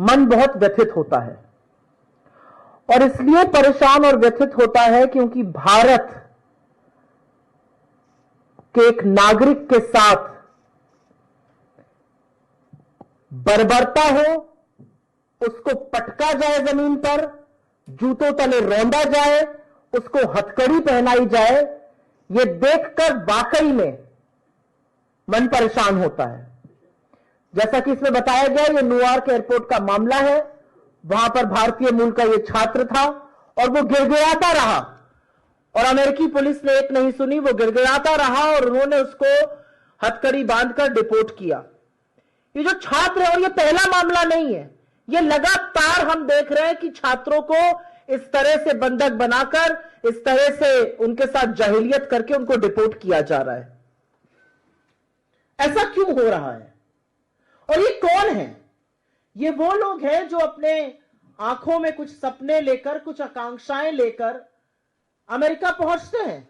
मन बहुत व्यथित होता है और इसलिए परेशान और व्यथित होता है क्योंकि भारत के एक नागरिक के साथ बर्बरता हो, उसको पटका जाए जमीन पर, जूतों तले रौंदा जाए, उसको हथकड़ी पहनाई जाए, यह देखकर वाकई में मन परेशान होता है। जैसा कि इसमें बताया गया, यह न्यूयॉर्क एयरपोर्ट का मामला है। वहां पर भारतीय मूल का यह छात्र था और वो गिड़गिड़ाता रहा और अमेरिकी पुलिस ने एक नहीं सुनी, वो गिड़गिड़ाता रहा और उन्होंने उसको हथकड़ी बांधकर डिपोर्ट किया। ये जो छात्र है, और ये पहला मामला नहीं है, ये लगातार हम देख रहे हैं कि छात्रों को इस तरह से बंधक बनाकर, इस तरह से उनके साथ जाहिलियत करके उनको डिपोर्ट किया जा रहा है। ऐसा क्यों हो रहा है? और ये कौन है? ये वो लोग हैं जो अपने आंखों में कुछ सपने लेकर, कुछ आकांक्षाएं लेकर अमेरिका पहुंचते हैं।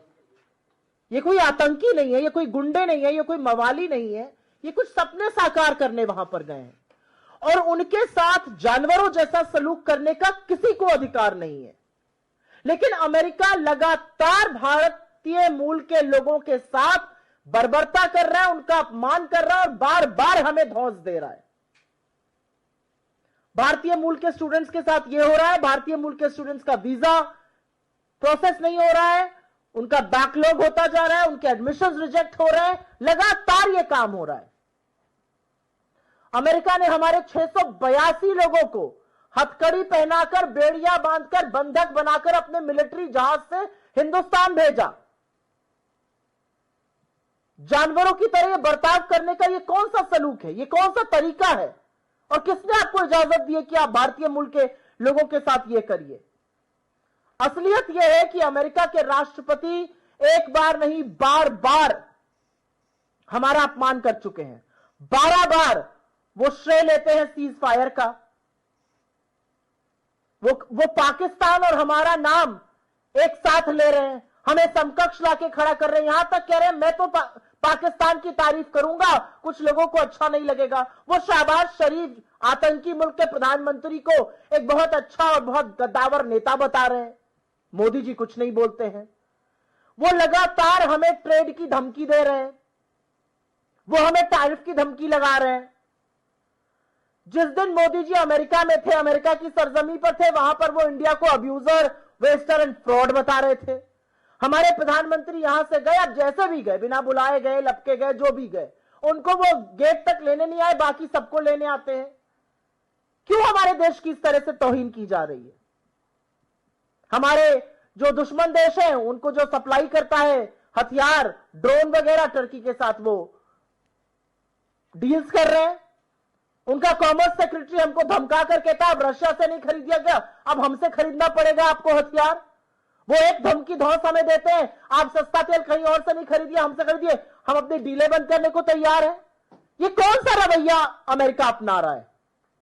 ये कोई आतंकी नहीं है, ये कोई गुंडे नहीं है, ये कोई मवाली नहीं है, ये कुछ सपने साकार करने वहां पर गए हैं और उनके साथ जानवरों जैसा सलूक करने का किसी को अधिकार नहीं है। लेकिन अमेरिका लगातार भारतीय मूल के लोगों के साथ बर्बरता कर रहा है, उनका अपमान कर रहा है और बार बार हमें धौंस दे रहा है। भारतीय मूल के स्टूडेंट्स के साथ यह हो रहा है, भारतीय मूल के स्टूडेंट्स का वीजा प्रोसेस नहीं हो रहा है, उनका बैकलॉग होता जा रहा है, उनके एडमिशंस रिजेक्ट हो रहे हैं, लगातार यह काम हो रहा है। अमेरिका ने हमारे 682 लोगों को हथकड़ी पहनाकर, बेड़ियां बांधकर, बंधक बनाकर अपने मिलिट्री जहाज से हिंदुस्तान भेजा। जानवरों की तरह बर्ताव करने का यह कौन सा सलूक है? यह कौन सा तरीका है? और किसने आपको इजाजत दी है कि आप भारतीय मूल के लोगों के साथ यह करिए? असलियत यह है कि अमेरिका के राष्ट्रपति एक बार नहीं, बार बार हमारा अपमान कर चुके हैं। 12 बार वो श्रेय लेते हैं सीज फायर का। वो पाकिस्तान और हमारा नाम एक साथ ले रहे हैं, हमें समकक्ष लाके खड़ा कर रहे हैं। यहां तक कह रहे हैं मैं तो पाकिस्तान की तारीफ करूंगा, कुछ लोगों को अच्छा नहीं लगेगा। वो शहबाज शरीफ आतंकी मुल्क के प्रधानमंत्री को एक बहुत अच्छा और बहुत गद्दावर नेता बता रहे हैं। मोदी जी कुछ नहीं बोलते हैं। वो लगातार हमें ट्रेड की धमकी दे रहे हैं, वो हमें टैरिफ की धमकी लगा रहे हैं। जिस दिन मोदी जी अमेरिका में थे, अमेरिका की सरजमी पर थे, वहां पर वो इंडिया को अब्यूजर, वेस्टर एंड फ्रॉड बता रहे थे। हमारे प्रधानमंत्री यहां से गए, अब जैसे भी गए, बिना बुलाए गए, लपके गए, जो भी गए, उनको वो गेट तक लेने नहीं आए, बाकी सबको लेने आते हैं। क्यों हमारे देश की इस तरह से तौहीन की जा रही है? हमारे जो दुश्मन देश है, उनको जो सप्लाई करता है हथियार, ड्रोन वगैरह, टर्की के साथ वो डील्स कर रहे हैं। उनका कॉमर्स सेक्रेटरी हमको धमका कर कहता है अब रशिया से नहीं खरीदिया गया, अब हमसे खरीदना पड़ेगा आपको हथियार। वो एक धमकी धौंस हमें देते हैं, आप सस्ता तेल कहीं और से नहीं खरीदिए, हमसे खरीदिए, हम अपनी डीलें बंद करने को तैयार हैं। ये कौन सा रवैया अमेरिका अपना रहा है?